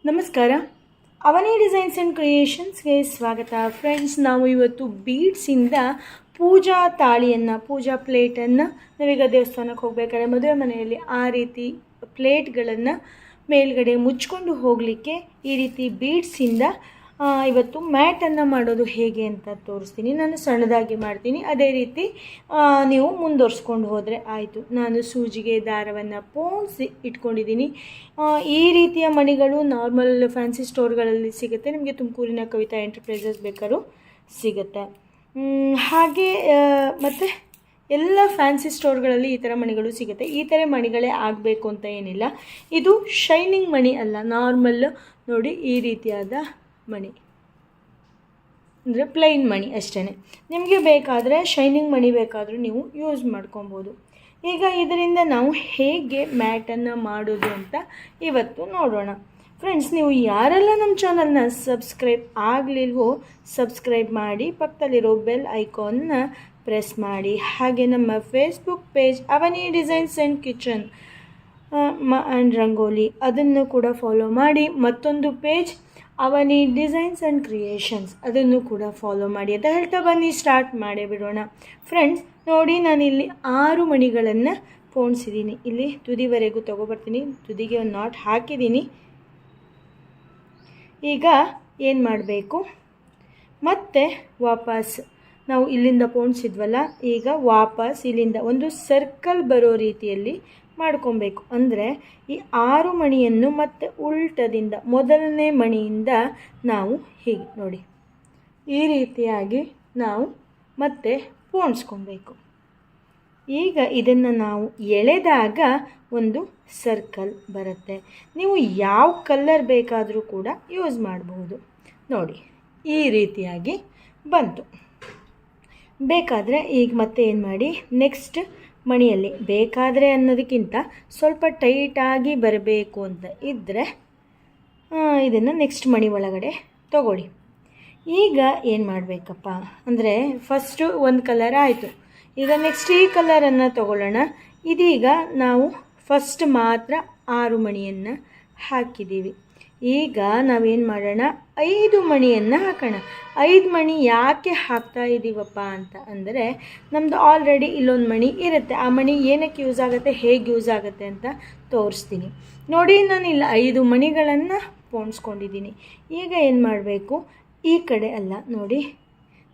ನಮಸ್ಕಾರ. ಅವನಿ designs and ಕ್ರಿಯೇಷನ್ಸ್ಗೆ ಸ್ವಾಗತ. Friends, ನಾವು ಇವತ್ತು ಬೀಡ್ಸಿಂದ ಪೂಜಾ ತಾಳಿಯನ್ನು, ಪೂಜಾ ಪ್ಲೇಟನ್ನು, ನಾವೀಗ ದೇವಸ್ಥಾನಕ್ಕೆ ಹೋಗ್ಬೇಕಾದ್ರೆ ಮದುವೆ ಮನೆಯಲ್ಲಿ ಆ ರೀತಿ ಪ್ಲೇಟ್ಗಳನ್ನು ಮೇಲ್ಗಡೆ ಮುಚ್ಕೊಂಡು ಹೋಗಲಿಕ್ಕೆ ಈ ರೀತಿ ಬೀಡ್ಸಿಂದ ಇವತ್ತು ಮ್ಯಾಟನ್ನು ಮಾಡೋದು ಹೇಗೆ ಅಂತ ತೋರಿಸ್ತೀನಿ. ನಾನು ಸಣ್ಣದಾಗಿ ಮಾಡ್ತೀನಿ, ಅದೇ ರೀತಿ ನೀವು ಮುಂದುವರ್ಸ್ಕೊಂಡು ಹೋದರೆ ಆಯಿತು. ನಾನು ಸೂಜಿಗೆ ದಾರವನ್ನು ಪೋಣಿಸಿ ಇಟ್ಕೊಂಡಿದ್ದೀನಿ. ಈ ರೀತಿಯ ಮಣಿಗಳು ನಾರ್ಮಲ್ ಫ್ಯಾನ್ಸಿ ಸ್ಟೋರ್ಗಳಲ್ಲಿ ಸಿಗುತ್ತೆ. ನಿಮಗೆ ತುಮಕೂರಿನ ಕವಿತಾ ಎಂಟರ್ಪ್ರೈಸಸ್ ಬೇಕಾದ್ರೂ ಸಿಗುತ್ತೆ. ಹಾಗೆ ಮತ್ತು ಎಲ್ಲ ಫ್ಯಾನ್ಸಿ ಸ್ಟೋರ್ಗಳಲ್ಲಿ ಈ ಥರ ಮಣಿಗಳು ಸಿಗುತ್ತೆ. ಈ ಥರ ಮಣಿಗಳೇ ಆಗಬೇಕು ಅಂತ ಏನಿಲ್ಲ. ಇದು ಶೈನಿಂಗ್ ಮಣಿ ಅಲ್ಲ, ನಾರ್ಮಲ್ ನೋಡಿ ಈ ರೀತಿಯಾದ ಮಣಿ, ಅಂದರೆ ಪ್ಲೈನ್ ಮಣಿ ಅಷ್ಟೇ. ನಿಮಗೆ ಬೇಕಾದರೆ ಶೈನಿಂಗ್ ಮಣಿ ಬೇಕಾದರೂ ನೀವು ಯೂಸ್ ಮಾಡ್ಕೊಬೋದು. ಈಗ ಇದರಿಂದ ನಾವು ಹೇಗೆ ಮ್ಯಾಟನ್ನು ಮಾಡೋದು ಅಂತ ಇವತ್ತು ನೋಡೋಣ. ಫ್ರೆಂಡ್ಸ್, ನೀವು ಯಾರೆಲ್ಲ ನಮ್ಮ ಚಾನಲ್ನ ಸಬ್ಸ್ಕ್ರೈಬ್ ಆಗಲಿಲ್ವೋ ಸಬ್ಸ್ಕ್ರೈಬ್ ಮಾಡಿ, ಪಕ್ಕದಲ್ಲಿರೋ ಬೆಲ್ ಐಕಾನ್ನ ಪ್ರೆಸ್ ಮಾಡಿ. ಹಾಗೆ ನಮ್ಮ Facebook page Avani designs and kitchen and rangoli ಅದನ್ನು ಕೂಡ ಫಾಲೋ ಮಾಡಿ. ಮತ್ತೊಂದು page Avani designs and creations ಅದನ್ನು ಕೂಡ ಫಾಲೋ ಮಾಡಿ ಅಂತ ಹೇಳ್ತಾ ಬನ್ನಿ, ಸ್ಟಾರ್ಟ್ ಮಾಡೇ ಬಿಡೋಣ. ಫ್ರೆಂಡ್ಸ್ ನೋಡಿ, ನಾನಿಲ್ಲಿ 6 ಮಣಿಗಳನ್ನು ಪೋಣಿಸಿದ್ದೀನಿ. ಇಲ್ಲಿ ತುದಿವರೆಗೂ ತೊಗೊಬರ್ತೀನಿ, ತುದಿಗೆ ಒಂದು ನಾಟ್ ಹಾಕಿದ್ದೀನಿ. ಈಗ ಏನು ಮಾಡಬೇಕು, ಮತ್ತೆ ವಾಪಸ್ ನಾವು ಇಲ್ಲಿಂದ ಪೋಣಿಸಿದ್ವಲ್ಲ, ಈಗ ವಾಪಸ್ ಇಲ್ಲಿಂದ ಒಂದು ಸರ್ಕಲ್ ಬರೋ ರೀತಿಯಲ್ಲಿ ಮಾಡ್ಕೊಬೇಕು. ಅಂದರೆ ಈ 6 ಮಣಿಯನ್ನು ಮತ್ತೆ ಉಲ್ಟದಿಂದ ಮೊದಲನೇ ಮಣಿಯಿಂದ ನಾವು ಹೀಗೆ ನೋಡಿ ಈ ರೀತಿಯಾಗಿ ನಾವು ಮತ್ತೆ ಪೋಣಿಸ್ಕೊಬೇಕು. ಈಗ ಇದನ್ನು ನಾವು ಎಳೆದಾಗ ಒಂದು ಸರ್ಕಲ್ ಬರುತ್ತೆ. ನೀವು ಯಾವ ಕಲರ್ ಬೇಕಾದರೂ ಕೂಡ ಯೂಸ್ ಮಾಡಬಹುದು. ನೋಡಿ ಈ ರೀತಿಯಾಗಿ ಬಂತು. ಬೇಕಾದರೆ ಈಗ ಮತ್ತೆ ಏನು ಮಾಡಿ, ನೆಕ್ಸ್ಟ್ ಮಣಿಯಲ್ಲಿ ಬೇಕಾದರೆ ಅನ್ನೋದಕ್ಕಿಂತ ಸ್ವಲ್ಪ ಟೈಟಾಗಿ ಬರಬೇಕು ಅಂತ ಇದ್ದರೆ ಇದನ್ನು ನೆಕ್ಸ್ಟ್ ಮಣಿ ಒಳಗಡೆ ತಗೊಳ್ಳಿ. ಈಗ ಏನು ಮಾಡಬೇಕಪ್ಪ ಅಂದರೆ, ಫಸ್ಟು ಒಂದು ಕಲರ್ ಆಯಿತು. ಈಗ ನೆಕ್ಸ್ಟ್ ಈ ಕಲರನ್ನು ತಗೊಳ್ಳೋಣ. ಇದೀಗ ನಾವು ಫಸ್ಟ್ ಮಾತ್ರ 6 ಮಣಿಯನ್ನು ಹಾಕಿದ್ದೀವಿ. ಈಗ ನಾವೇನು ಮಾಡೋಣ, 5 ಮಣಿಯನ್ನು ಹಾಕೋಣ. 5 ಮಣಿ ಯಾಕೆ ಹಾಕ್ತಾ ಇದ್ದೀವಪ್ಪ ಅಂತ ಅಂದರೆ, ನಮ್ಮದು ಆಲ್ರೆಡಿ ಇಲ್ಲೊಂದು ಮಣಿ ಇರುತ್ತೆ. ಆ ಮಣಿ ಏನಕ್ಕೆ ಯೂಸ್ ಆಗುತ್ತೆ, ಹೇಗೆ ಯೂಸ್ ಆಗುತ್ತೆ ಅಂತ ತೋರಿಸ್ತೀನಿ. ನೋಡಿ, ನಾನು ಇಲ್ಲಿ 5 ಮಣಿಗಳನ್ನು ಪೋಣಿಸ್ಕೊಂಡಿದ್ದೀನಿ. ಈಗ ಏನು ಮಾಡಬೇಕು, ಈ ಕಡೆ ಅಲ್ಲ ನೋಡಿ,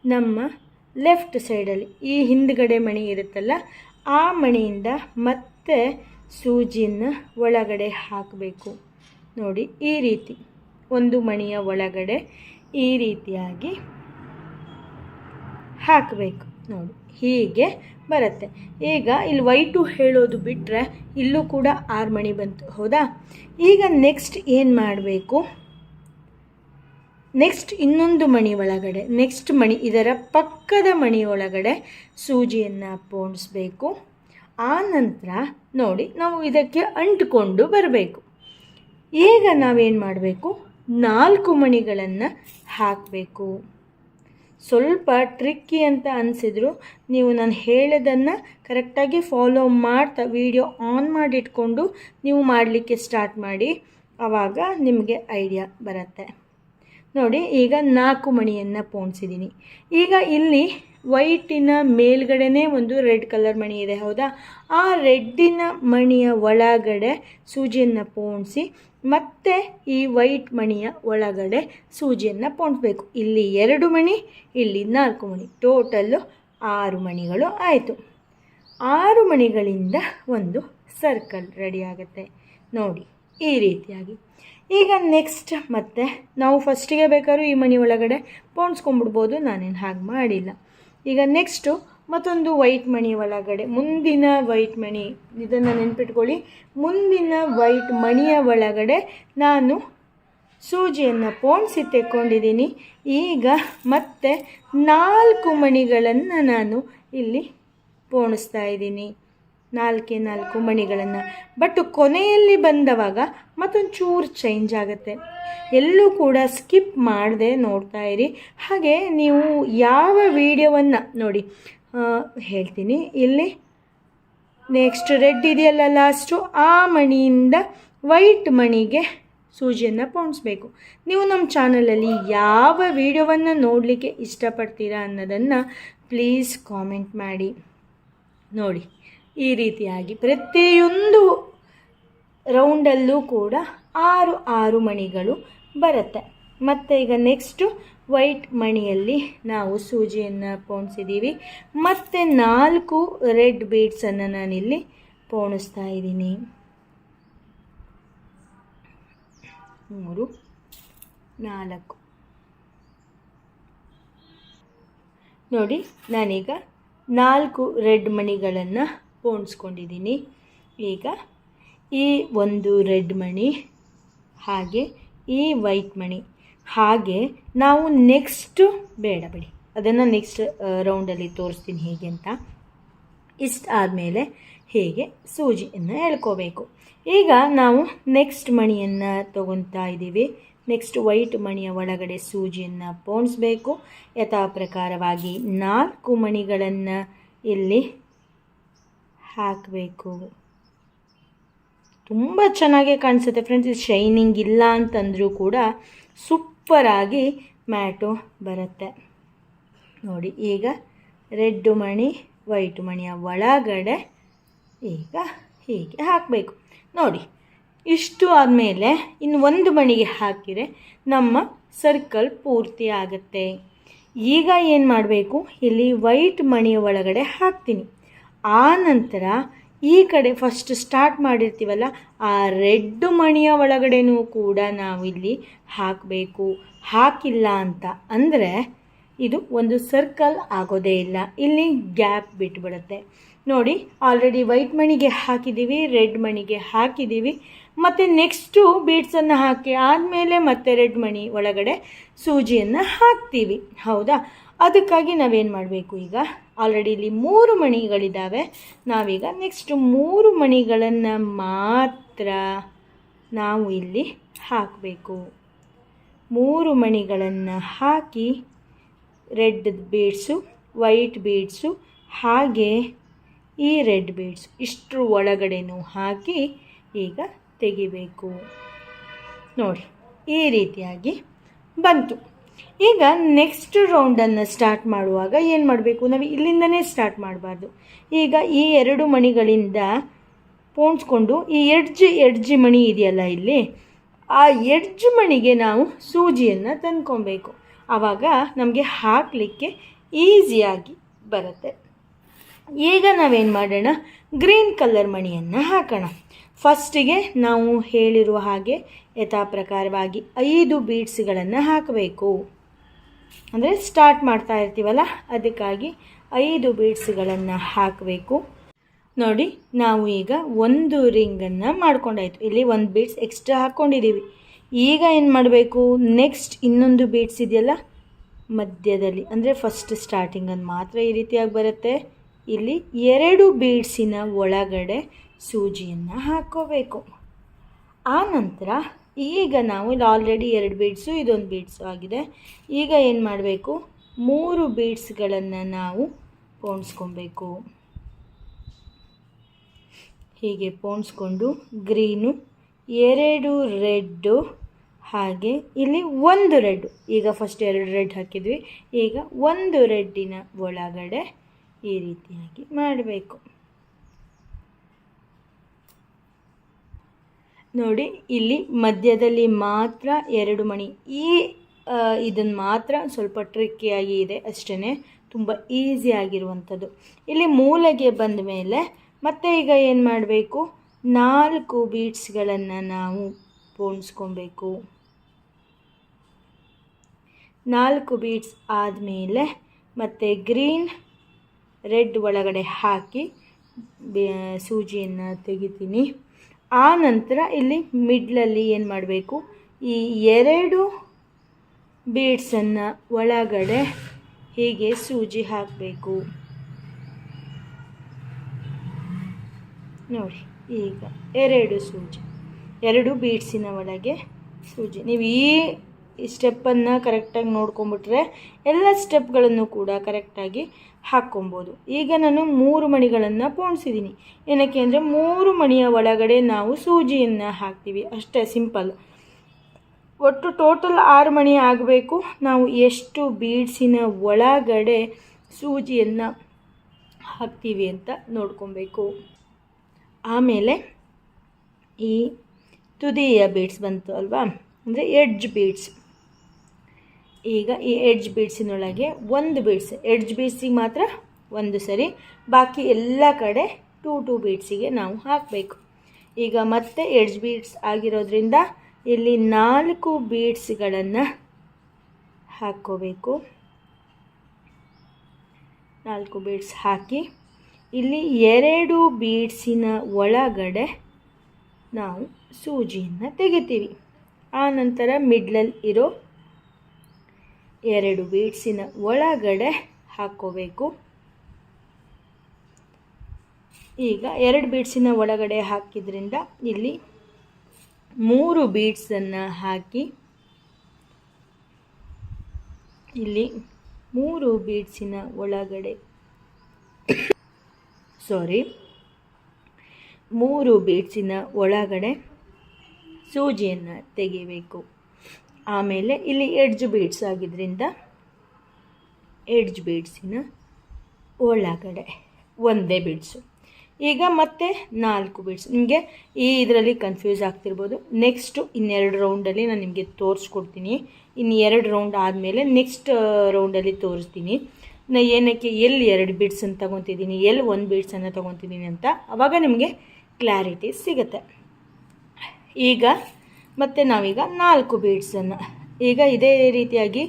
ನಮ್ಮ ಲೆಫ್ಟ್ ಸೈಡಲ್ಲಿ ಈ ಹಿಂದ್ಗಡೆ ಮಣಿ ಇರುತ್ತಲ್ಲ, ಆ ಮಣಿಯಿಂದ ಮತ್ತೆ ಸೂಜಿಯನ್ನು ಒಳಗಡೆ ಹಾಕಬೇಕು. ನೋಡಿ ಈ ರೀತಿ ಒಂದು ಮಣಿಯ ಒಳಗಡೆ ಈ ರೀತಿಯಾಗಿ ಹಾಕಬೇಕು. ನೋಡಿ ಹೀಗೆ ಬರುತ್ತೆ. ಈಗ ಇಲ್ಲಿ ವೈಟು ಹೇಳೋದು ಬಿಟ್ಟರೆ ಇಲ್ಲೂ ಕೂಡ 6 ಮಣಿ ಬಂತು, ಹೌದಾ? ಈಗ ನೆಕ್ಸ್ಟ್ ಏನು ಮಾಡಬೇಕು, ನೆಕ್ಸ್ಟ್ ಇನ್ನೊಂದು ಮಣಿ ಒಳಗಡೆ, ನೆಕ್ಸ್ಟ್ ಮಣಿ ಇದರ ಪಕ್ಕದ ಮಣಿ ಒಳಗಡೆ ಸೂಜಿಯನ್ನು ಪೋಣಿಸ್ಬೇಕು. ಆ ನಂತರ ನೋಡಿ ನಾವು ಇದಕ್ಕೆ ಅಂಟಿಕೊಂಡು ಬರಬೇಕು. ಈಗ ನಾವೇನು ಮಾಡಬೇಕು, 4 ಮಣಿಗಳನ್ನು ಹಾಕಬೇಕು. ಸ್ವಲ್ಪ ಟ್ರಿಕ್ಕಿ ಅಂತ ಅನಿಸಿದ್ರು ನೀವು ನಾನು ಹೇಳೋದನ್ನು ಕರೆಕ್ಟಾಗಿ ಫಾಲೋ ಮಾಡ್ತಾ ವಿಡಿಯೋ ಆನ್ ಮಾಡಿಟ್ಕೊಂಡು ನೀವು ಮಾಡಲಿಕ್ಕೆ ಸ್ಟಾರ್ಟ್ ಮಾಡಿ, ಆವಾಗ ನಿಮಗೆ ಐಡಿಯಾ ಬರುತ್ತೆ. ನೋಡಿ ಈಗ 4 ಮಣಿಯನ್ನು ಪೋಣಿಸಿದ್ದೀನಿ. ಈಗ ಇಲ್ಲಿ ವೈಟಿನ ಮೇಲ್ಗಡೆನೇ ಒಂದು ರೆಡ್ ಕಲರ್ ಮಣಿ ಇದೆ, ಹೌದಾ? ಆ ರೆಡ್ಡಿನ ಮಣಿಯ ಒಳಗಡೆ ಸೂಜಿಯನ್ನು ಪೋಣಿಸಿ ಮತ್ತು ಈ ವೈಟ್ ಮಣಿಯ ಒಳಗಡೆ ಸೂಜಿಯನ್ನು ಪೋಣಿಸ್ಬೇಕು. ಇಲ್ಲಿ 2 ಮಣಿ, ಇಲ್ಲಿ 4 ಮಣಿ, ಟೋಟಲ್ಲು 6 ಮಣಿಗಳು ಆಯಿತು. 6 ಮಣಿಗಳಿಂದ ಒಂದು ಸರ್ಕಲ್ ರೆಡಿ ಆಗುತ್ತೆ ನೋಡಿ ಈ ರೀತಿಯಾಗಿ. ಈಗ ನೆಕ್ಸ್ಟ್ ಮತ್ತೆ ನಾವು ಫಸ್ಟಿಗೆ ಬೇಕಾದ್ರೂ ಈ ಮಣಿ ಒಳಗಡೆ ಪೋಣಿಸ್ಕೊಂಡ್ಬಿಡ್ಬೋದು, ನಾನೇನು ಹಾಗೆ ಮಾಡಿಲ್ಲ. ಈಗ ನೆಕ್ಸ್ಟು ಮತ್ತೊಂದು ವೈಟ್ ಮಣಿ ಒಳಗಡೆ, ಮುಂದಿನ ವೈಟ್ ಮಣಿ, ಇದನ್ನು ನೆನ್ಪಿಟ್ಕೊಳ್ಳಿ, ಮುಂದಿನ ವೈಟ್ ಮಣಿಯ ಒಳಗಡೆ ನಾನು ಸೂಜಿಯನ್ನು ಪೋಣಿಸಿ ತೆಕ್ಕೊಂಡಿದ್ದೀನಿ. ಈಗ ಮತ್ತೆ 4 ಮಣಿಗಳನ್ನು ನಾನು ಇಲ್ಲಿ ಪೋಣಿಸ್ತಾ ಇದ್ದೀನಿ, 4 ಮಣಿಗಳನ್ನು. ಬಟ್ ಕೊನೆಯಲ್ಲಿ ಬಂದವಾಗ ಮತ್ತೊಂದು ಚೂರು ಚೇಂಜ್ ಆಗುತ್ತೆ. ಎಲ್ಲೂ ಕೂಡ ಸ್ಕಿಪ್ ಮಾಡದೆ ನೋಡ್ತಾ ಇರಿ. ಹಾಗೆ ನೀವು ಯಾವ ವಿಡಿಯೋವನ್ನು ನೋಡಿ ಹೇಳ್ತೀನಿ, ಇಲ್ಲಿ ನೆಕ್ಸ್ಟ್ ರೆಡ್ ಇದೆಯಲ್ಲ ಲಾಸ್ಟು, ಆ ಮಣಿಯಿಂದ ವೈಟ್ ಮಣಿಗೆ ಸೂಜಿಯನ್ನು ಪೋಣಿಸ್ಬೇಕು. ನೀವು ನಮ್ಮ ಚಾನಲಲ್ಲಿ ಯಾವ ವಿಡಿಯೋವನ್ನು ನೋಡಲಿಕ್ಕೆ ಇಷ್ಟಪಡ್ತೀರಾ ಅನ್ನೋದನ್ನು ಪ್ಲೀಸ್ ಕಾಮೆಂಟ್ ಮಾಡಿ. ನೋಡಿ, ಈ ರೀತಿಯಾಗಿ ಪ್ರತಿಯೊಂದು ರೌಂಡಲ್ಲೂ ಕೂಡ 6 ಮಣಿಗಳು ಬರುತ್ತೆ. ಮತ್ತು ಈಗ ನೆಕ್ಸ್ಟು ವೈಟ್ ಮಣಿಯಲ್ಲಿ ನಾವು ಸೂಜಿಯನ್ನು ಪೋಣಿಸಿದ್ದೀವಿ. ಮತ್ತು 4 ರೆಡ್ ಬೀಡ್ಸನ್ನು ನಾನಿಲ್ಲಿ ಪೋಣಿಸ್ತಾ ಇದ್ದೀನಿ. 3 4 ನೋಡಿ, ನಾನೀಗ 4 ರೆಡ್ ಮಣಿಗಳನ್ನು ಪೋಣಿಸ್ಕೊಂಡಿದ್ದೀನಿ. ಈಗ ಈ ಒಂದು ರೆಡ್ ಮಣಿ, ಹಾಗೆ ಈ ವೈಟ್ ಮಣಿ, ಹಾಗೆ ನಾವು ನೆಕ್ಸ್ಟು ಬೇಡ ಬಿಡಿ, ಅದನ್ನು ನೆಕ್ಸ್ಟ್ ರೌಂಡಲ್ಲಿ ತೋರಿಸ್ತೀನಿ ಹೇಗೆ ಅಂತ. ಇಷ್ಟು ಆದಮೇಲೆ ಹೇಗೆ ಸೂಜಿಯನ್ನು ಎಳ್ಕೋಬೇಕು. ಈಗ ನಾವು ನೆಕ್ಸ್ಟ್ ಮಣಿಯನ್ನು ತಗೊತಾ ಇದ್ದೀವಿ. ನೆಕ್ಸ್ಟ್ ವೈಟ್ ಮಣಿಯ ಒಳಗಡೆ ಸೂಜಿಯನ್ನು ಪೋಣಿಸ್ಬೇಕು. ಯಥಾ ಪ್ರಕಾರವಾಗಿ 4 ಮಣಿಗಳನ್ನು ಇಲ್ಲಿ ಹಾಕಬೇಕು. ತುಂಬ ಚೆನ್ನಾಗಿ ಕಾಣಿಸುತ್ತೆ ಫ್ರೆಂಡ್ಸ್. ಇದು ಶೈನಿಂಗ್ ಇಲ್ಲ ಅಂತಂದರೂ ಕೂಡ ಸೂಪರಾಗಿ ಮ್ಯಾಟು ಬರುತ್ತೆ. ನೋಡಿ, ಈಗ ರೆಡ್ ಮಣಿ ವೈಟ್ ಮಣಿಯ ಒಳಗಡೆ ಈಗ ಹೀಗೆ ಹಾಕಬೇಕು. ನೋಡಿ, ಇಷ್ಟು ಆದಮೇಲೆ ಇನ್ನು 1 ಮಣಿಗೆ ಹಾಕಿದರೆ ನಮ್ಮ ಸರ್ಕಲ್ ಪೂರ್ತಿ ಆಗುತ್ತೆ. ಈಗ ಏನು ಮಾಡಬೇಕು, ಇಲ್ಲಿ ವೈಟ್ ಮಣಿಯ ಒಳಗಡೆ ಹಾಕ್ತೀನಿ. ಆ ನಂತರ ಈ ಕಡೆ ಫಸ್ಟ್ ಸ್ಟಾರ್ಟ್ ಮಾಡಿರ್ತೀವಲ್ಲ, ಆ ರೆಡ್ ಮಣಿಯ ಒಳಗಡೆನೂ ಕೂಡ ನಾವಿಲ್ಲಿ ಹಾಕಬೇಕು. ಹಾಕಿಲ್ಲ ಅಂತ ಅಂದರೆ ಇದು ಒಂದು ಸರ್ಕಲ್ ಆಗೋದೇ ಇಲ್ಲ, ಇಲ್ಲಿ ಗ್ಯಾಪ್ ಬಿಟ್ಬಿಡುತ್ತೆ. ನೋಡಿ, ಆಲ್ರೆಡಿ ವೈಟ್ ಮಣಿಗೆ ಹಾಕಿದ್ದೀವಿ, ರೆಡ್ ಮಣಿಗೆ ಹಾಕಿದ್ದೀವಿ. ಮತ್ತು ನೆಕ್ಸ್ಟು ಬೀಡ್ಸನ್ನು ಹಾಕಿ ಆದಮೇಲೆ ಮತ್ತೆ ರೆಡ್ ಮಣಿ ಒಳಗಡೆ ಸೂಜಿಯನ್ನು ಹಾಕ್ತೀವಿ, ಹೌದಾ? ಅದಕ್ಕಾಗಿ ನಾವೇನು ಮಾಡಬೇಕು, ಈಗ ಆಲ್ರೆಡಿ ಇಲ್ಲಿ 3 ಮಣಿಗಳಿದ್ದಾವೆ. ನಾವೀಗ ನೆಕ್ಸ್ಟ್ 3 ಮಣಿಗಳನ್ನು ಮಾತ್ರ ನಾವು ಇಲ್ಲಿ ಹಾಕಬೇಕು. 3 ಮಣಿಗಳನ್ನು ಹಾಕಿ ರೆಡ್ ಬೀಡ್ಸು, ವೈಟ್ ಬೀಡ್ಸು, ಹಾಗೆ ಈ ರೆಡ್ ಬೀಡ್ಸು ಇಷ್ಟರ ಒಳಗಡೆನೂ ಹಾಕಿ ಈಗ ತೆಗಿಬೇಕು. ನೋಡಿ, ಈ ರೀತಿಯಾಗಿ ಬಂತು. ಈಗ ನೆಕ್ಸ್ಟ್ ರೌಂಡನ್ನು ಸ್ಟಾರ್ಟ್ ಮಾಡುವಾಗ ಏನು ಮಾಡಬೇಕು, ನಾವು ಇಲ್ಲಿಂದನೇ ಸ್ಟಾರ್ಟ್ ಮಾಡಬಾರ್ದು. ಈಗ ಈ 2 ಮಣಿಗಳಿಂದ ಪೋಣಿಸ್ಕೊಂಡು ಈ ಎಡ್ಜ್ ಮಣಿ ಇದೆಯಲ್ಲ ಇಲ್ಲಿ, ಆ ಎಡ್ಜ್ ಮಣಿಗೆ ನಾವು ಸೂಜಿಯನ್ನು ತಂದ್ಕೊಬೇಕು. ಆವಾಗ ನಮಗೆ ಹಾಕಲಿಕ್ಕೆ ಈಸಿಯಾಗಿ ಬರುತ್ತೆ. ಈಗ ನಾವೇನು ಮಾಡೋಣ, ಗ್ರೀನ್ ಕಲರ್ ಮಣಿಯನ್ನು ಹಾಕೋಣ. ಫಸ್ಟಿಗೆ ನಾವು ಹೇಳಿರುವ ಹಾಗೆ ಯಥಾ ಪ್ರಕಾರವಾಗಿ 5 ಬೀಡ್ಸ್ಗಳನ್ನು ಹಾಕಬೇಕು. ಅಂದರೆ ಸ್ಟಾರ್ಟ್ ಮಾಡ್ತಾ ಇರ್ತೀವಲ್ಲ, ಅದಕ್ಕಾಗಿ 5 ಬೀಡ್ಸ್ಗಳನ್ನು ಹಾಕಬೇಕು. ನೋಡಿ, ನಾವು ಈಗ 1 ರಿಂಗನ್ನು ಮಾಡ್ಕೊಂಡಾಯಿತು. ಇಲ್ಲಿ 1 ಬೀಡ್ಸ್ ಎಕ್ಸ್ಟ್ರಾ ಹಾಕ್ಕೊಂಡಿದ್ದೀವಿ. ಈಗ ಏನು ಮಾಡಬೇಕು, ನೆಕ್ಸ್ಟ್ ಇನ್ನೊಂದು ಬೀಡ್ಸ್ ಇದೆಯಲ್ಲ ಮಧ್ಯದಲ್ಲಿ, ಅಂದರೆ ಫಸ್ಟ್ ಸ್ಟಾರ್ಟಿಂಗನ್ನು ಮಾತ್ರ ಈ ರೀತಿಯಾಗಿ ಬರುತ್ತೆ. ಇಲ್ಲಿ 2 ಬೀಡ್ಸಿನ ಒಳಗಡೆ ಸೂಜಿಯನ್ನು ಹಾಕ್ಕೋಬೇಕು. ಆ ನಂತರ ಈಗ ನಾವು ಇಲ್ಲಿ ಆಲ್ರೆಡಿ 2 ಬೀಡ್ಸು, ಇದೊಂದು ಬೀಡ್ಸು ಆಗಿದೆ. ಈಗ ಏನು ಮಾಡಬೇಕು, 3 ಬೀಡ್ಸ್ಗಳನ್ನು ನಾವು ಪೋಣಿಸ್ಕೊಬೇಕು. ಹೀಗೆ ಪೋಣಿಸ್ಕೊಂಡು ಗ್ರೀನು, 2 ರೆಡ್ಡು, ಹಾಗೆ ಇಲ್ಲಿ 1 ರೆಡ್ಡು. ಈಗ ಫಸ್ಟ್ 2 ರೆಡ್ ಹಾಕಿದ್ವಿ, ಈಗ 1 ರೆಡ್ಡಿನ ಒಳಗಡೆ ಈ ರೀತಿಯಾಗಿ ಮಾಡಬೇಕು. ನೋಡಿ, ಇಲ್ಲಿ ಮಧ್ಯದಲ್ಲಿ ಮಾತ್ರ 2 ಮಣಿ. ಇದನ್ನು ಮಾತ್ರ ಸ್ವಲ್ಪ ಟ್ರಿಕ್ಕಿಯಾಗಿ ಇದೆ ಅಷ್ಟೇ, ತುಂಬ ಈಸಿಯಾಗಿರುವಂಥದ್ದು. ಇಲ್ಲಿ ಮೂಲೆಗೆ ಬಂದ ಮೇಲೆ ಮತ್ತೆ ಈಗ ಏನು ಮಾಡಬೇಕು, 4 ಬೀಡ್ಸ್ಗಳನ್ನು ನಾವು ಪೋಣಿಸ್ಕೊಬೇಕು. 4 ಬೀಡ್ಸ್ ಆದಮೇಲೆ ಮತ್ತೆ ಗ್ರೀನ್ ರೆಡ್ ಒಳಗಡೆ ಹಾಕಿ ಸೂಜಿಯನ್ನು ತೆಗಿತೀನಿ. ಆ ನಂತರ ಇಲ್ಲಿ ಮಿಡ್ಲಲ್ಲಿ ಏನು ಮಾಡಬೇಕು, ಈ 2 ಬೀಡ್ಸನ್ನು ಒಳಗಡೆ ಹೀಗೆ ಸೂಜಿ ಹಾಕಬೇಕು. ನೋಡಿ, ಈಗ 2 ಸೂಜಿ, 2 ಬೀಡ್ಸಿನ ಒಳಗೆ ಸೂಜಿ. ನೀವು ಈ ಸ್ಟೆಪ್ಪನ್ನು ಕರೆಕ್ಟಾಗಿ ನೋಡ್ಕೊಂಬಿಟ್ರೆ ಎಲ್ಲ ಸ್ಟೆಪ್ಗಳನ್ನು ಕೂಡ ಕರೆಕ್ಟಾಗಿ ಹಾಕ್ಕೊಬೋದು. ಈಗ ನಾನು 3 ಮಣಿಗಳನ್ನು ಪೋಣಿಸಿದ್ದೀನಿ. ಏನಕ್ಕೆ ಅಂದರೆ 3 ಮಣಿಯ ಒಳಗಡೆ ನಾವು ಸೂಜಿಯನ್ನು ಹಾಕ್ತೀವಿ, ಅಷ್ಟೇ, ಸಿಂಪಲ್. ಒಟ್ಟು ಟೋಟಲ್ 6 ಮಣಿ ಆಗಬೇಕು. ನಾವು ಎಷ್ಟು ಬೀಡ್ಸಿನ ಒಳಗಡೆ ಸೂಜಿಯನ್ನು ಹಾಕ್ತೀವಿ ಅಂತ ನೋಡ್ಕೊಬೇಕು. ಆಮೇಲೆ ಈ ತುದಿಯ ಬೀಡ್ಸ್ ಬಂತು ಅಲ್ವಾ, ಅಂದರೆ ಎಡ್ಜ್ ಬೀಡ್ಸ್. ಈಗ ಈ ಎಡ್ಜ್ ಬೀಡ್ಸಿನೊಳಗೆ ಒಂದು ಬೀಡ್ಸ್, ಎಡ್ಜ್ ಬೀಡ್ಸಿಗೆ ಮಾತ್ರ ಒಂದು ಸರಿ, ಬಾಕಿ ಎಲ್ಲ ಕಡೆ 2 ಬೀಡ್ಸಿಗೆ ನಾವು ಹಾಕಬೇಕು. ಈಗ ಮತ್ತೆ ಎಡ್ಜ್ ಬೀಡ್ಸ್ ಆಗಿರೋದ್ರಿಂದ ಇಲ್ಲಿ 4 ಬೀಡ್ಸ್ಗಳನ್ನು ಹಾಕ್ಕೋಬೇಕು. 4 ಬೀಡ್ಸ್ ಹಾಕಿ ಇಲ್ಲಿ 2 ಬೀಡ್ಸಿನ ಒಳಗಡೆ ನಾವು ಸೂಜಿಯನ್ನು ತೆಗಿತೀವಿ. ಆ ನಂತರ ಮಿಡ್ಲಲ್ಲಿ ಇರೋ 2 ಬೀಡ್ಸಿನ ಒಳಗಡೆ ಹಾಕ್ಕೋಬೇಕು. ಈಗ 2 ಬೀಡ್ಸಿನ ಒಳಗಡೆ ಹಾಕಿದ್ರಿಂದ ಇಲ್ಲಿ 3 ಬೀಡ್ಸನ್ನು ಹಾಕಿ ಇಲ್ಲಿ 3 ಬೀಡ್ಸಿನ ಒಳಗಡೆ 3 ಬೀಡ್ಸಿನ ಒಳಗಡೆ ಸೂಜಿಯನ್ನು ತೆಗಿಬೇಕು. ಆಮೇಲೆ ಇಲ್ಲಿ ಎಡ್ಜ್ ಬೀಡ್ಸ್ ಆಗಿದ್ದರಿಂದ ಎಡ್ಜ್ ಬೀಡ್ಸಿನ ಒಳಗಡೆ ಒಂದೇ ಬೀಡ್ಸು. ಈಗ ಮತ್ತೆ 4 ಬೀಡ್ಸ್. ನಿಮಗೆ ಇದರಲ್ಲಿ ಕನ್ಫ್ಯೂಸ್ ಆಗ್ತಿರ್ಬೋದು. ನೆಕ್ಸ್ಟು ಇನ್ನೆರಡು ರೌಂಡಲ್ಲಿ ನಾನು ನಿಮಗೆ ತೋರಿಸ್ಕೊಡ್ತೀನಿ. ಇನ್ನು 2 ರೌಂಡ್ ಆದಮೇಲೆ ನೆಕ್ಸ್ಟ್ ರೌಂಡಲ್ಲಿ ತೋರಿಸ್ತೀನಿ ಏನಕ್ಕೆ ಎಲ್ಲಿ 2 ಬೀಡ್ಸನ್ನು ತೊಗೊತಿದ್ದೀನಿ, ಎಲ್ಲಿ 1 ಬೀಡ್ಸನ್ನು ತೊಗೊತಿದ್ದೀನಿ ಅಂತ. ಆವಾಗ ನಿಮಗೆ ಕ್ಲಾರಿಟಿ ಸಿಗುತ್ತೆ. ಈಗ ಮತ್ತೆ ನಾವೀಗ 4 ಬೀಡ್ಸನ್ನು ಈಗ ಇದೇ ರೀತಿಯಾಗಿ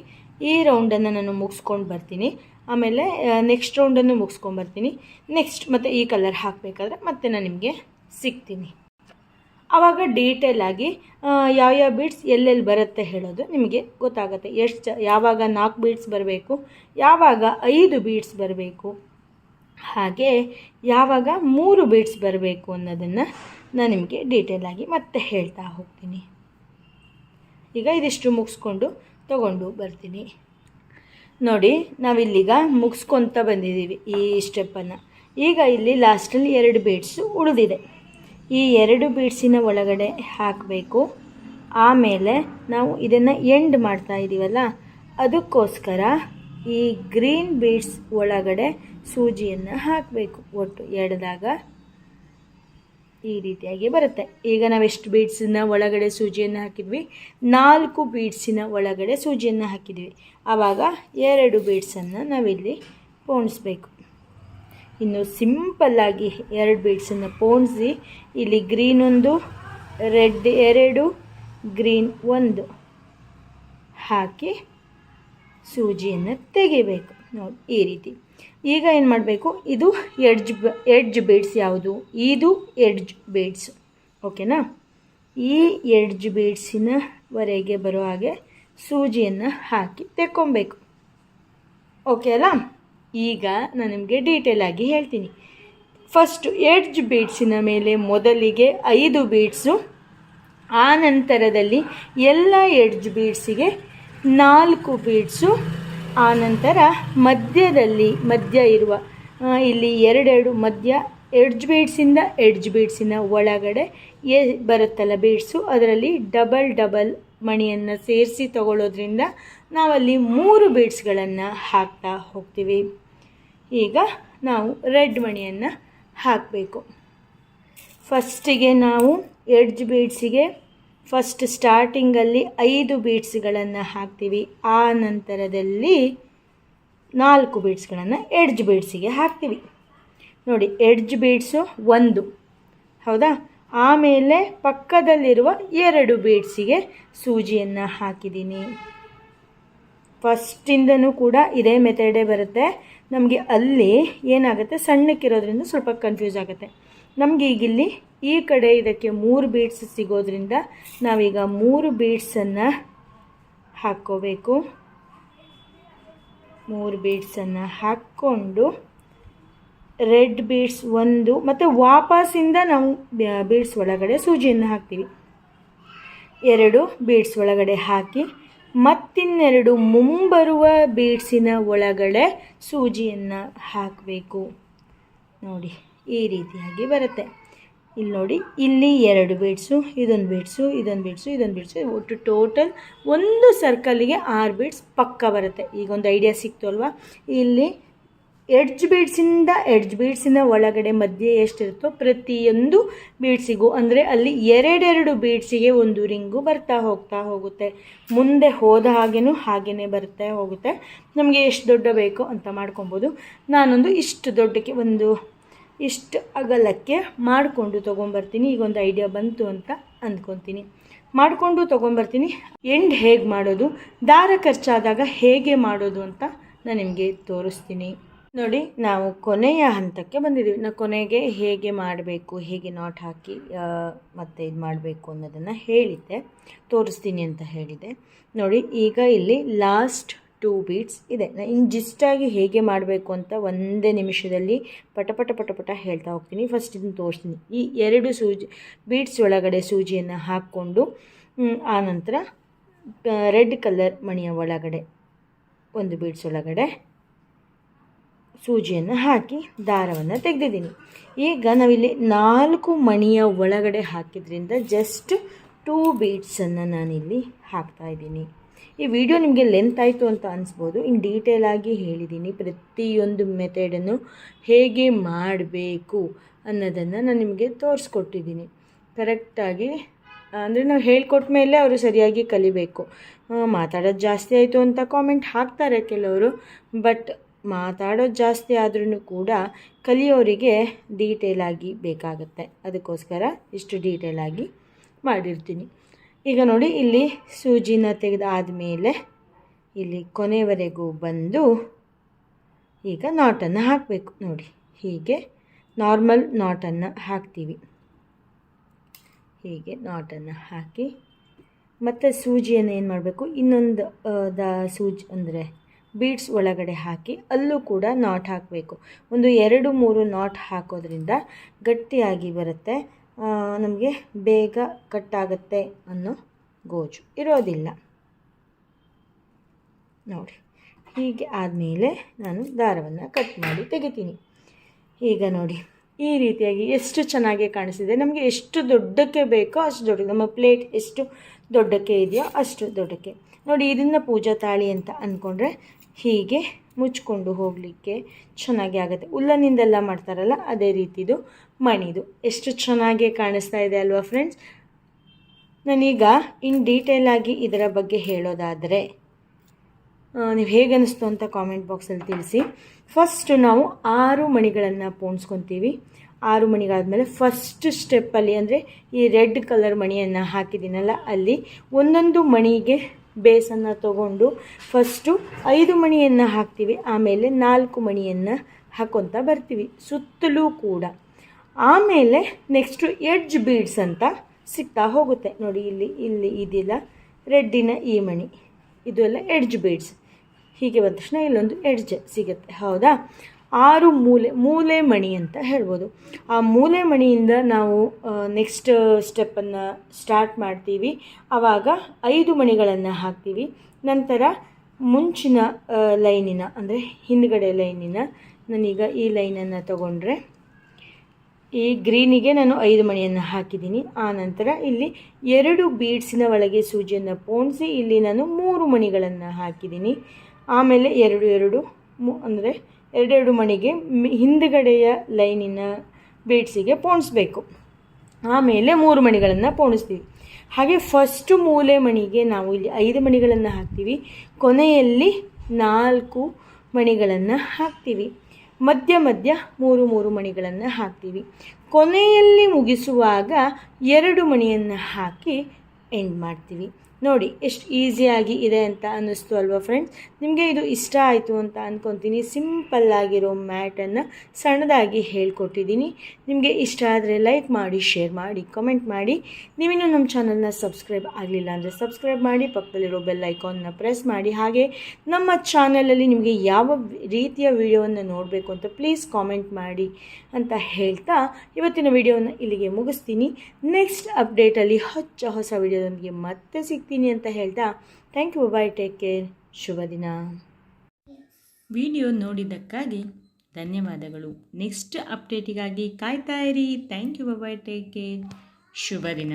ಈ ರೌಂಡನ್ನು ನಾನು ಮುಗಿಸ್ಕೊಂಡು ಬರ್ತೀನಿ. ಆಮೇಲೆ ನೆಕ್ಸ್ಟ್ ರೌಂಡನ್ನು ಮುಗಿಸ್ಕೊಂಡು ಬರ್ತೀನಿ. ನೆಕ್ಸ್ಟ್ ಮತ್ತು ಈ ಕಲರ್ ಹಾಕಬೇಕಾದ್ರೆ ಮತ್ತೆ ನಾನು ನಿಮಗೆ ಸಿಗ್ತೀನಿ. ಆವಾಗ ಡೀಟೇಲಾಗಿ ಯಾವ್ಯಾವ ಬೀಡ್ಸ್ ಎಲ್ಲೆಲ್ಲಿ ಬರುತ್ತೆ ಹೇಳೋದು ನಿಮಗೆ ಗೊತ್ತಾಗುತ್ತೆ. ಯಾವಾಗ 4 ಬೀಡ್ಸ್ ಬರಬೇಕು, ಯಾವಾಗ 5 ಬೀಡ್ಸ್ ಬರಬೇಕು, ಹಾಗೆ ಯಾವಾಗ 3 ಬೀಡ್ಸ್ ಬರಬೇಕು ಅನ್ನೋದನ್ನು ನಾನು ನಿಮಗೆ ಡೀಟೇಲಾಗಿ ಮತ್ತೆ ಹೇಳ್ತಾ ಹೋಗ್ತೀನಿ. ಈಗ ಇದಿಷ್ಟು ಮುಗಿಸ್ಕೊಂಡು ತಗೊಂಡು ಬರ್ತೀನಿ. ನೋಡಿ, ನಾವಿಲ್ಲಿಗ ಮುಗಿಸ್ಕೊತ ಬಂದಿದ್ದೀವಿ ಈ ಸ್ಟೆಪ್ಪನ್ನು. ಈಗ ಇಲ್ಲಿ ಲಾಸ್ಟಲ್ಲಿ 2 ಬೀಡ್ಸು ಉಳಿದಿದೆ. ಈ 2 ಬೀಡ್ಸಿನ ಒಳಗಡೆ ಹಾಕಬೇಕು. ಆಮೇಲೆ ನಾವು ಇದನ್ನು ಎಂಡ್ ಮಾಡ್ತಾ ಇದ್ದೀವಲ್ಲ, ಅದಕ್ಕೋಸ್ಕರ ಈ ಗ್ರೀನ್ ಬೀಡ್ಸ್ ಒಳಗಡೆ ಸೂಜಿಯನ್ನು ಹಾಕಬೇಕು. ಒಟ್ಟು ಎಳೆದಾಗ ಈ ರೀತಿಯಾಗಿ ಬರುತ್ತೆ. ಈಗ ನಾವು ಎಷ್ಟು ಬೀಡ್ಸಿನ ಒಳಗಡೆ ಸೂಜಿಯನ್ನು ಹಾಕಿದ್ವಿ, 4 ಬೀಡ್ಸಿನ ಒಳಗಡೆ ಸೂಜಿಯನ್ನು ಹಾಕಿದ್ವಿ. ಆವಾಗ 2 ಬೀಡ್ಸನ್ನು ನಾವಿಲ್ಲಿ ಪೋಣಿಸ್ಬೇಕು. ಇನ್ನು ಸಿಂಪಲ್ಲಾಗಿ 2 ಬೀಡ್ಸನ್ನು ಪೋಣಿಸಿ ಇಲ್ಲಿ ಗ್ರೀನ್ 1, ರೆಡ್ 2, ಗ್ರೀನ್ 1 ಹಾಕಿ ಸೂಜಿಯನ್ನು ತೆಗಿಬೇಕು. ನೋಡಿ ಈ ರೀತಿ. ಈಗ ಏನು ಮಾಡಬೇಕು, ಇದು ಎಡ್ಜ್ ಬೀಡ್ಸ್ ಯಾವುದು, ಇದು ಎಡ್ಜ್ ಬೀಡ್ಸ್, ಓಕೆನಾ. ಈ ಎಡ್ಜ್ ಬೀಡ್ಸಿನವರೆಗೆ ಬರೋ ಹಾಗೆ ಸೂಜಿಯನ್ನು ಹಾಕಿ ತೆಕ್ಕೊಬೇಕು, ಓಕೆ ಅಲ್ಲ. ಈಗ ನಾನು ನಿಮಗೆ ಡೀಟೇಲಾಗಿ ಹೇಳ್ತೀನಿ. ಫಸ್ಟು ಎಡ್ಜ್ ಬೀಡ್ಸಿನ ಮೇಲೆ ಮೊದಲಿಗೆ 5 ಬೀಡ್ಸು, ಆ ನಂತರದಲ್ಲಿ ಎಲ್ಲ ಎಡ್ಜ್ ಬೀಡ್ಸಿಗೆ 4 ಬೀಡ್ಸು, ಆನಂತರ ಮಧ್ಯ ಇರುವ ಇಲ್ಲಿ 2 ಮಧ್ಯ ಎಡ್ಜ್ ಬೀಡ್ಸಿನ ಒಳಗಡೆ ಬರುತ್ತಲ್ಲ ಬೀಡ್ಸು, ಅದರಲ್ಲಿ ಡಬಲ್ ಮಣಿಯನ್ನು ಸೇರಿಸಿ ತಗೊಳ್ಳೋದ್ರಿಂದ ನಾವಲ್ಲಿ 3 ಬೀಡ್ಸ್ಗಳನ್ನು ಹಾಕ್ತಾ ಹೋಗ್ತೀವಿ. ಈಗ ನಾವು ರೆಡ್ ಮಣಿಯನ್ನು ಹಾಕಬೇಕು. ಫಸ್ಟಿಗೆ ನಾವು ಎಡ್ಜ್ ಬೀಡ್ಸಿಗೆ ಫಸ್ಟ್ ಸ್ಟಾರ್ಟಿಂಗಲ್ಲಿ 5 ಬೀಡ್ಸ್ಗಳನ್ನು ಹಾಕ್ತೀವಿ. ಆ ನಂತರದಲ್ಲಿ 4 ಬೀಡ್ಸ್ಗಳನ್ನು ಎಡ್ಜ್ ಬೀಡ್ಸಿಗೆ ಹಾಕ್ತೀವಿ. ನೋಡಿ, ಎಡ್ಜ್ ಬೀಡ್ಸು 1, ಹೌದಾ. ಆಮೇಲೆ ಪಕ್ಕದಲ್ಲಿರುವ 2 ಬೀಡ್ಸಿಗೆ ಸೂಜಿಯನ್ನು ಹಾಕಿದ್ದೀನಿ. ಫಸ್ಟಿಂದನೂ ಕೂಡ ಇದೇ ಮೆಥಡೇ ಬರುತ್ತೆ. ನಮಗೆ ಅಲ್ಲಿ ಏನಾಗುತ್ತೆ, ಸಣ್ಣಕ್ಕಿರೋದ್ರಿಂದ ಸ್ವಲ್ಪ ಕನ್ಫ್ಯೂಸ್ ಆಗುತ್ತೆ ನಮಗೆ. ಈಗಿಲ್ಲಿ ಈ ಕಡೆ ಇದಕ್ಕೆ 3 ಬೀಡ್ಸ್ ಸಿಗೋದ್ರಿಂದ ನಾವೀಗ 3 ಬೀಡ್ಸನ್ನು ಹಾಕ್ಕೋಬೇಕು. 3 ಬೀಡ್ಸನ್ನು ಹಾಕ್ಕೊಂಡು ರೆಡ್ ಬೀಡ್ಸ್ 1 ಮತ್ತು ವಾಪಸ್ಸಿಂದ ನಾವು ಬೀಡ್ಸ್ ಒಳಗಡೆ ಸೂಜಿಯನ್ನು ಹಾಕ್ತೀವಿ. 2 ಬೀಡ್ಸ್ ಒಳಗಡೆ ಹಾಕಿ ಮತ್ತಿನ್ನೆರಡು ಮುಂಬರುವ ಬೀಡ್ಸಿನ ಒಳಗಡೆ ಸೂಜಿಯನ್ನು ಹಾಕಬೇಕು. ನೋಡಿ ಈ ರೀತಿಯಾಗಿ ಬರುತ್ತೆ. ಇಲ್ಲಿ ನೋಡಿ, ಇಲ್ಲಿ 2 ಬೀಡ್ಸು, ಇದೊಂದು ಬೀಡ್ಸು, ಇದೊಂದು ಬೀಡ್ಸು, ಇದೊಂದು ಬೀಡ್ಸು, ಒಟ್ಟು ಟೋಟಲ್ ಒಂದು ಸರ್ಕಲಿಗೆ 6 ಬೀಡ್ಸ್ ಪಕ್ಕ ಬರುತ್ತೆ. ಈಗ ಒಂದು ಐಡಿಯಾ ಸಿಕ್ತು ಅಲ್ವಾ? ಇಲ್ಲಿ ಎಡ್ಜ್ ಬೀಡ್ಸಿನ ಒಳಗಡೆ ಮಧ್ಯೆ ಎಷ್ಟಿರುತ್ತೋ ಪ್ರತಿಯೊಂದು ಬೀಡ್ಸಿಗೂ, ಅಂದರೆ ಅಲ್ಲಿ 2 ಬೀಡ್ಸಿಗೆ ಒಂದು ರಿಂಗು ಬರ್ತಾ ಹೋಗುತ್ತೆ. ಮುಂದೆ ಹೋದ ಹಾಗೇ ಬರ್ತಾ ಹೋಗುತ್ತೆ. ನಮಗೆ ಎಷ್ಟು ದೊಡ್ಡ ಬೇಕೋ ಅಂತ ಮಾಡ್ಕೊಬೋದು. ನಾನೊಂದು ಇಷ್ಟು ದೊಡ್ಡಕ್ಕೆ, ಒಂದು ಇಷ್ಟು ಅಗಲಕ್ಕೆ ಮಾಡಿಕೊಂಡು ತೊಗೊಂಬರ್ತೀನಿ. ಈಗ ಒಂದು ಐಡಿಯಾ ಬಂತು ಅಂತ ಅಂದ್ಕೊತೀನಿ. ಮಾಡಿಕೊಂಡು ತೊಗೊಂಬರ್ತೀನಿ. ಎಂಡ್ ಹೇಗೆ ಮಾಡೋದು, ದಾರ ಖರ್ಚಾದಾಗ ಹೇಗೆ ಮಾಡೋದು ಅಂತ ನಾನು ನಿಮಗೆ ತೋರಿಸ್ತೀನಿ. ನೋಡಿ, ನಾವು ಕೊನೆಯ ಹಂತಕ್ಕೆ ಬಂದಿದ್ದೀವಿ. ನಾವು ಕೊನೆಗೆ ಹೇಗೆ ಮಾಡಬೇಕು, ಹೇಗೆ ನಾಟ್ ಹಾಕಿ ಮತ್ತು ಇದು ಮಾಡಬೇಕು ಅನ್ನೋದನ್ನು ತೋರಿಸ್ತೀನಿ ಅಂತ ಹೇಳಿದೆ. ನೋಡಿ, ಈಗ ಇಲ್ಲಿ ಲಾಸ್ಟ್ 2 ಬೀಡ್ಸ್ ಇದೆ. ನಾನು ಇನ್ನು ಜಿಸ್ಟಾಗಿ ಹೇಗೆ ಮಾಡಬೇಕು ಅಂತ ಒಂದೇ ನಿಮಿಷದಲ್ಲಿ ಪಟ ಹೇಳ್ತಾ ಹೋಗ್ತೀನಿ. ಫಸ್ಟ್ ಇದನ್ನು ತೋರಿಸ್ತೀನಿ. ಈ 2 ಬೀಡ್ಸ್ ಒಳಗಡೆ ಸೂಜಿಯನ್ನು ಹಾಕ್ಕೊಂಡು, ಆನಂತರ ರೆಡ್ ಕಲರ್ ಮಣಿಯ ಒಳಗಡೆ ಒಂದು ಬೀಡ್ಸ್ ಒಳಗಡೆ ಸೂಜಿಯನ್ನು ಹಾಕಿ ದಾರವನ್ನು ತೆಗೆದಿದ್ದೀನಿ. ಈಗ ನಾವಿಲ್ಲಿ 4 ಮಣಿಯ ಒಳಗಡೆ ಹಾಕಿದ್ರಿಂದ ಜಸ್ಟ್ 2 ಬೀಡ್ಸನ್ನು ನಾನಿಲ್ಲಿ ಹಾಕ್ತಾಯಿದ್ದೀನಿ. ಈ ವಿಡಿಯೋ ನಿಮಗೆ ಲೆಂತ್ ಆಯಿತು ಅಂತ ಅನಿಸ್ಬೋದು. ಇನ್ನು ಡೀಟೇಲಾಗಿ ಹೇಳಿದ್ದೀನಿ, ಪ್ರತಿಯೊಂದು ಮೆಥಡನ್ನು ಹೇಗೆ ಮಾಡಬೇಕು ಅನ್ನೋದನ್ನು ನಾನು ನಿಮಗೆ ತೋರಿಸ್ಕೊಟ್ಟಿದ್ದೀನಿ ಕರೆಕ್ಟಾಗಿ. ಅಂದರೆ ನಾವು ಹೇಳ್ಕೊಟ್ಟ ಮೇಲೆ ಅವರು ಸರಿಯಾಗಿ ಕಲಿಬೇಕು. ಮಾತಾಡೋದು ಜಾಸ್ತಿ ಆಯಿತು ಅಂತ ಕಾಮೆಂಟ್ ಹಾಕ್ತಾರೆ ಕೆಲವರು, ಬಟ್ ಮಾತಾಡೋದು ಜಾಸ್ತಿ ಆದ್ರೂ ಕೂಡ ಕಲಿಯೋರಿಗೆ ಡೀಟೇಲಾಗಿ ಬೇಕಾಗುತ್ತೆ. ಅದಕ್ಕೋಸ್ಕರ ಇಷ್ಟು ಡೀಟೇಲಾಗಿ ಮಾಡಿರ್ತೀನಿ. ಈಗ ನೋಡಿ, ಇಲ್ಲಿ ಸೂಜಿನ ತೆಗೆದಾದಮೇಲೆ ಇಲ್ಲಿ ಕೊನೆವರೆಗೂ ಬಂದು ಈಗ ನಾಟನ್ನು ಹಾಕಬೇಕು. ನೋಡಿ, ಹೀಗೆ ನಾರ್ಮಲ್ ನಾಟನ್ನು ಹಾಕ್ತೀವಿ. ಹೀಗೆ ನಾಟನ್ನು ಹಾಕಿ ಮತ್ತು ಸೂಜಿಯನ್ನು ಏನು ಮಾಡಬೇಕು, ಇನ್ನೊಂದು ಸೂಜಿ ಅಂದರೆ ಬೀಡ್ಸ್ ಒಳಗಡೆ ಹಾಕಿ ಅಲ್ಲೂ ಕೂಡ ನಾಟ್ ಹಾಕಬೇಕು. ಒಂದು 2-3 ನಾಟ್ ಹಾಕೋದ್ರಿಂದ ಗಟ್ಟಿಯಾಗಿ ಬರುತ್ತೆ. ನಮಗೆ ಬೇಗ ಕಟ್ಟಾಗುತ್ತೆ ಅನ್ನೋ ಗೋಜು ಇರೋದಿಲ್ಲ. ನೋಡಿ, ಹೀಗೆ ಆದಮೇಲೆ ನಾನು ದಾರವನ್ನು ಕಟ್ ಮಾಡಿ ತೆಗಿತೀನಿ. ಈಗ ನೋಡಿ, ಈ ರೀತಿಯಾಗಿ ಎಷ್ಟು ಚೆನ್ನಾಗಿ ಕಾಣಿಸ್ತಿದೆ. ನಮಗೆ ಎಷ್ಟು ದೊಡ್ಡಕ್ಕೆ ಬೇಕೋ ಅಷ್ಟು ದೊಡ್ಡ, ನಮ್ಮ ಪ್ಲೇಟ್ ಎಷ್ಟು ದೊಡ್ಡಕ್ಕೆ ಇದೆಯೋ ಅಷ್ಟು ದೊಡ್ಡಕ್ಕೆ. ನೋಡಿ, ಇದನ್ನು ಪೂಜಾ ತಾಳಿ ಅಂತ ಅಂದ್ಕೊಂಡ್ರೆ ಹೀಗೆ ಮುಚ್ಕೊಂಡು ಹೋಗಲಿಕ್ಕೆ ಚೆನ್ನಾಗಿ ಆಗುತ್ತೆ. ಉಲ್ಲನಿಂದೆಲ್ಲ ಮಾಡ್ತಾರಲ್ಲ, ಅದೇ ರೀತಿದು ಮಣಿದು ಎಷ್ಟು ಚೆನ್ನಾಗಿ ಕಾಣಿಸ್ತಾ ಇದೆ ಅಲ್ವಾ ಫ್ರೆಂಡ್ಸ್? ನಾನೀಗ ಇನ್ ಡೀಟೇಲಾಗಿ ಇದರ ಬಗ್ಗೆ ಹೇಳೋದಾದರೆ, ನೀವು ಹೇಗೆ ಅನ್ನಿಸ್ತು ಅಂತ ಕಾಮೆಂಟ್ ಬಾಕ್ಸಲ್ಲಿ ತಿಳಿಸಿ. ಫಸ್ಟು ನಾವು 6 ಮಣಿಗಳನ್ನು ಪೋಣಿಸ್ಕೊತೀವಿ. 6 ಮಣಿಗಾದಮೇಲೆ ಫಸ್ಟ್ ಸ್ಟೆಪ್ಪಲ್ಲಿ, ಅಂದರೆ ಈ ರೆಡ್ ಕಲರ್ ಮಣಿಯನ್ನು ಹಾಕಿದ್ದೀನಲ್ಲ, ಅಲ್ಲಿ ಒಂದೊಂದು ಮಣಿಗೆ ಬೇಸನ್ನು ತಗೊಂಡು ಫಸ್ಟು 5 ಮಣಿಯನ್ನು ಹಾಕ್ತೀವಿ. ಆಮೇಲೆ 4 ಮಣಿಯನ್ನು ಹಾಕ್ಕೊತ ಬರ್ತೀವಿ ಸುತ್ತಲೂ ಕೂಡ. ಆಮೇಲೆ ನೆಕ್ಸ್ಟು ಎಡ್ಜ್ ಬೀಡ್ಸ್ ಅಂತ ಸಿಗ್ತಾ ಹೋಗುತ್ತೆ. ನೋಡಿ, ಇಲ್ಲಿ ಇದಿಲ್ಲ ರೆಡ್ಡಿನ ಈ ಮಣಿ, ಇದು ಎಲ್ಲ ಎಡ್ಜ್ ಬೀಡ್ಸ್. ಹೀಗೆ ಬಂದ ತಕ್ಷಣ ಇಲ್ಲೊಂದು ಎಡ್ಜ್ ಸಿಗುತ್ತೆ. ಹೌದಾ? 6 ಮೂಲೆ ಮಣಿ ಅಂತ ಹೇಳ್ಬೋದು. ಆ ಮೂಲೆ ಮಣಿಯಿಂದ ನಾವು ನೆಕ್ಸ್ಟ್ ಸ್ಟೆಪ್ಪನ್ನು ಸ್ಟಾರ್ಟ್ ಮಾಡ್ತೀವಿ. ಆವಾಗ 5 ಮಣಿಗಳನ್ನು ಹಾಕ್ತೀವಿ. ನಂತರ ಮುಂಚಿನ ಲೈನಿನ, ಅಂದರೆ ಹಿಂದ್ಗಡೆ ಲೈನಿನ, ನಾನೀಗ ಈ ಲೈನನ್ನು ತಗೊಂಡ್ರೆ ಈ ಗ್ರೀನಿಗೆ ನಾನು 5 ಮಣಿಯನ್ನು ಹಾಕಿದ್ದೀನಿ. ಆನಂತರ ಇಲ್ಲಿ 2 ಬೀಡ್ಸಿನ ಒಳಗೆ ಸೂಜಿಯನ್ನು ಪೋಣಿಸಿ ಇಲ್ಲಿ ನಾನು 3 ಮಣಿಗಳನ್ನು ಹಾಕಿದ್ದೀನಿ. ಆಮೇಲೆ 2 ಅಂದರೆ 2 ಮಣಿಗೆ ಹಿಂದುಗಡೆಯ ಲೈನಿನ ಬೀಡ್ಸಿಗೆ ಪೋಣಿಸ್ಬೇಕು. ಆಮೇಲೆ 3 ಮಣಿಗಳನ್ನು ಪೋಣಿಸ್ತೀವಿ. ಹಾಗೆ ಫಸ್ಟು ಮೂಲೆ ಮಣಿಗೆ ನಾವು ಇಲ್ಲಿ 5 ಮಣಿಗಳನ್ನು ಹಾಕ್ತೀವಿ. ಕೊನೆಯಲ್ಲಿ 4 ಮಣಿಗಳನ್ನು ಹಾಕ್ತೀವಿ. ಮಧ್ಯ 3 ಮಣಿಗಳನ್ನು ಹಾಕ್ತೀವಿ. ಕೊನೆಯಲ್ಲಿ ಮುಗಿಸುವಾಗ 2 ಮಣಿಯನ್ನು ಹಾಕಿ ಎಂಡ್ ಮಾಡ್ತೀವಿ. ನೋಡಿ, ಎಷ್ಟು ಈಸಿಯಾಗಿ ಇದೆ ಅಂತ ಅನ್ನಿಸ್ತು ಅಲ್ವಾ ಫ್ರೆಂಡ್ಸ್? ನಿಮಗೆ ಇದು ಇಷ್ಟ ಆಯಿತು ಅಂತ ಅಂದ್ಕೊತೀನಿ. ಸಿಂಪಲ್ಲಾಗಿರೋ ಮ್ಯಾಟನ್ನು ಸಣ್ಣದಾಗಿ ಹೇಳ್ಕೊಟ್ಟಿದ್ದೀನಿ. ನಿಮಗೆ ಇಷ್ಟ ಆದರೆ ಲೈಕ್ ಮಾಡಿ, ಶೇರ್ ಮಾಡಿ, ಕಮೆಂಟ್ ಮಾಡಿ. ನೀವಿನ್ನೂ ನಮ್ಮ ಚಾನಲ್ನ ಸಬ್ಸ್ಕ್ರೈಬ್ ಆಗಲಿಲ್ಲ ಅಂದರೆ ಸಬ್ಸ್ಕ್ರೈಬ್ ಮಾಡಿ, ಪಕ್ಕದಲ್ಲಿರೋ ಬೆಲ್ ಐಕಾನ್ನ ಪ್ರೆಸ್ ಮಾಡಿ. ಹಾಗೆ ನಮ್ಮ ಚಾನಲಲ್ಲಿ ನಿಮಗೆ ಯಾವ ರೀತಿಯ ವಿಡಿಯೋವನ್ನು ನೋಡಬೇಕು ಅಂತ ಪ್ಲೀಸ್ ಕಾಮೆಂಟ್ ಮಾಡಿ ಅಂತ ಹೇಳ್ತಾ ಇವತ್ತಿನ ವಿಡಿಯೋವನ್ನು ಇಲ್ಲಿಗೆ ಮುಗಿಸ್ತೀನಿ. ನೆಕ್ಸ್ಟ್ ಅಪ್ಡೇಟಲ್ಲಿ ಹೊಸ ವಿಡಿಯೋದೊಂದಿಗೆ ಮತ್ತೆ ಸಿಗ್ತೀನಿ ಅಂತ ಹೇಳ್ತಾ thank you, bye, take care, ಶುಭ ದಿನ. ವಿಡಿಯೋ ನೋಡಿದ್ದಕ್ಕಾಗಿ ಧನ್ಯವಾದಗಳು. ನೆಕ್ಸ್ಟ್ ಅಪ್ಡೇಟಿಗಾಗಿ ಕಾಯ್ತಾ ಇರಿ. Thank you. Bye, take care. ಶುಭ ದಿನ.